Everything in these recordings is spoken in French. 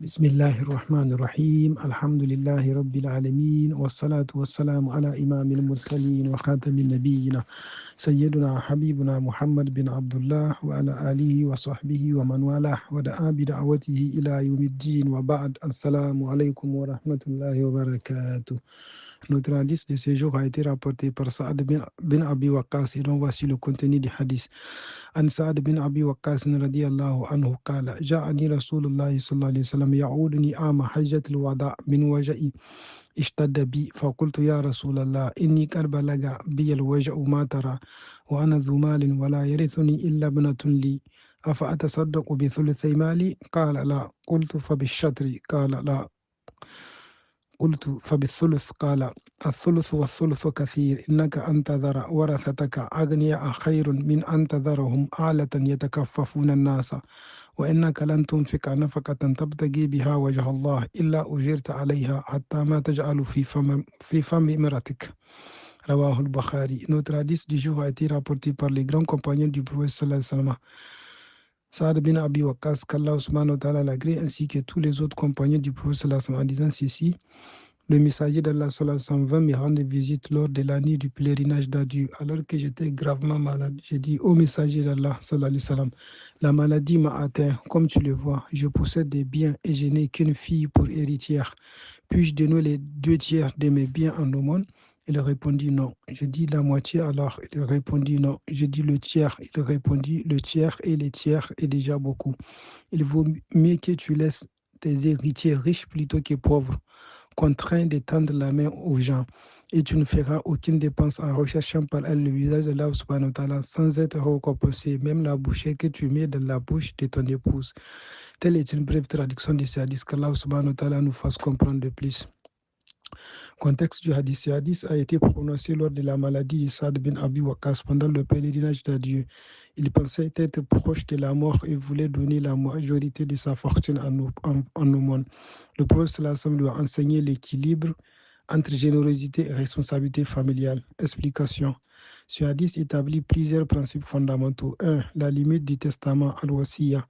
بسم الله الرحمن الرحيم الحمد لله رب العالمين والصلاة والسلام على إمام المرسلين وخاتم النبيين سيدنا حبيبنا محمد بن عبد الله وعلى آله وصحبه ومن والاه ودعا بدعوته إلى يوم الدين وبعد السلام عليكم ورحمة الله وبركاته. Notre hadith de ce jour a été rapporté par Saad bin Abi Waqqas et donc voici le contenu du hadith. عن سعد بن أبي وقاص رضي الله عنه قال جاءني رسول الله صلى الله عليه وسلم يعودني عام حجة الوداع من وجعي اشتد بي فقلت يا رسول الله إني قد بلغ بي الوجع ما ترى وأنا ذو مال ولا يرثني إلا ابنة لي أفأتصدق بثلثي مالي قال لا قلت فبالشطر قال لا قلت فبالثلث قال الثلث والثلث كثير إنك أن تذر ورثتك أغنياء خير من أن تذرهم عالة يتكففون الناس وإنك لن تنفق نفقة تبتغي بها وجه الله إلا أجرت عليها حتى ما تجعل في فم امرأتك. رواه البخاري. Notre hadith du jour a été rapporté par les grands compagnons du prophète sallallahu alayhi wa sallam. Saad bin Abi Waqqas, qu'Allah subhanahu wa ta'ala l'agrée, ainsi que tous les autres compagnons du prophète sallallahu alayhi wa sallam, en disant ceci: le messager d'Allah sallallahu alayhi wa sallam vint me rendre visite lors de la nuit du pèlerinage d'adieu, alors que j'étais gravement malade. J'ai dit: ô messager d'Allah sallallahu alayhi wa sallam, la maladie m'a atteint, comme tu le vois, je possède des biens et je n'ai qu'une fille pour héritière. Puis-je donner les 2 tiers de mes biens en aumône? Il répondit non. Je dis la moitié alors. Il répondit non. Je dis le tiers. Il répondit le tiers et les tiers est déjà beaucoup. Il vaut mieux que tu laisses tes héritiers riches plutôt que pauvres, contraints de tendre la main aux gens. Et tu ne feras aucune dépense en recherchant par elle le visage de Allah subhanahu wa ta'ala sans être récompensé, même la bouchée que tu mets dans la bouche de ton épouse. Telle est une brève traduction de ce hadith, qu'Allah subhanahu wa ta'ala nous fasse comprendre de plus. Contexte du hadith. Ce hadith a été prononcé lors de la maladie de Saad bin Abi Waqqas pendant le pèlerinage d'adieu. Il pensait être proche de la mort et voulait donner la majorité de sa fortune en aumône. Le prophète sallallahu alayhi wa sallam lui a enseigné l'équilibre entre générosité et responsabilité familiale. Explication. Ce hadith établit plusieurs principes fondamentaux. 1. La limite du testament al-wasiya.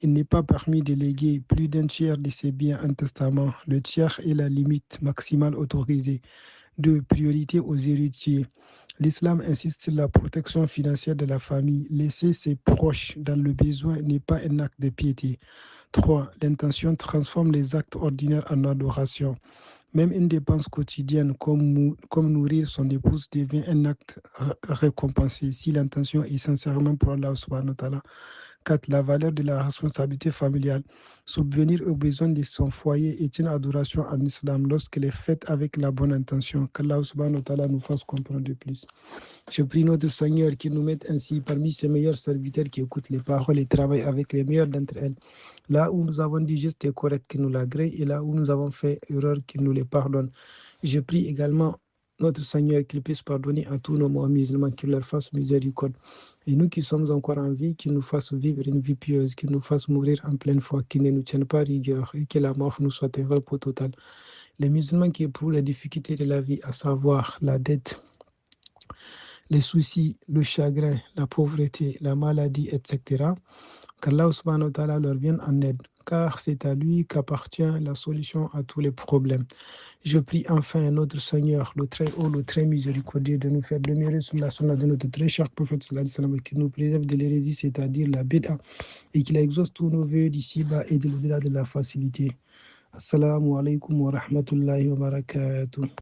Il n'est pas permis de léguer plus d'un tiers de ses biens en testament. Le tiers est la limite maximale autorisée. 2. Priorité aux héritiers. L'islam insiste sur la protection financière de la famille. Laisser ses proches dans le besoin n'est pas un acte de piété. 3. L'intention transforme les actes ordinaires en adoration. Même une dépense quotidienne comme nourrir son épouse devient un acte récompensé si l'intention est sincèrement pour Allah subhanahu wa ta'ala. 4. La valeur de la responsabilité familiale. Subvenir aux besoins de son foyer est une adoration en islam lorsqu'elle est faite avec la bonne intention. Qu'Allah subhanahu wa ta'ala nous fasse comprendre de plus. Je prie notre Seigneur qu'il nous mette ainsi parmi ses meilleurs serviteurs qui écoutent les paroles et travaillent avec les meilleurs d'entre elles. Là où nous avons dit juste et correct, qu'il nous l'agrée, et là où nous avons fait erreur, qu'il nous les pardonne. Je prie également notre Seigneur qu'il puisse pardonner à tous nos musulmans, qu'il leur fasse miséricorde. Et nous qui sommes encore en vie, qu'il nous fasse vivre une vie pieuse, qu'il nous fasse mourir en pleine foi, qu'il ne nous tienne pas rigueur et que la mort nous soit un repos total. Les musulmans qui éprouvent les difficultés de la vie, à savoir la dette, les soucis, le chagrin, la pauvreté, la maladie, etc., qu'Allah subhanahu wa ta'ala leur vienne en aide, car c'est à lui qu'appartient la solution à tous les problèmes. Je prie enfin notre Seigneur, le très haut, le très miséricordieux, de nous faire demeurer sur la sunna de notre très cher prophète sallallahu alayhi wa sallam, qu'il nous préserve de l'hérésie, c'est-à-dire la bid'a, et qu'il exauce tous nos vœux d'ici-bas et de l'au-delà de la facilité. Assalamu alaikum wa rahmatullahi wa barakatuh.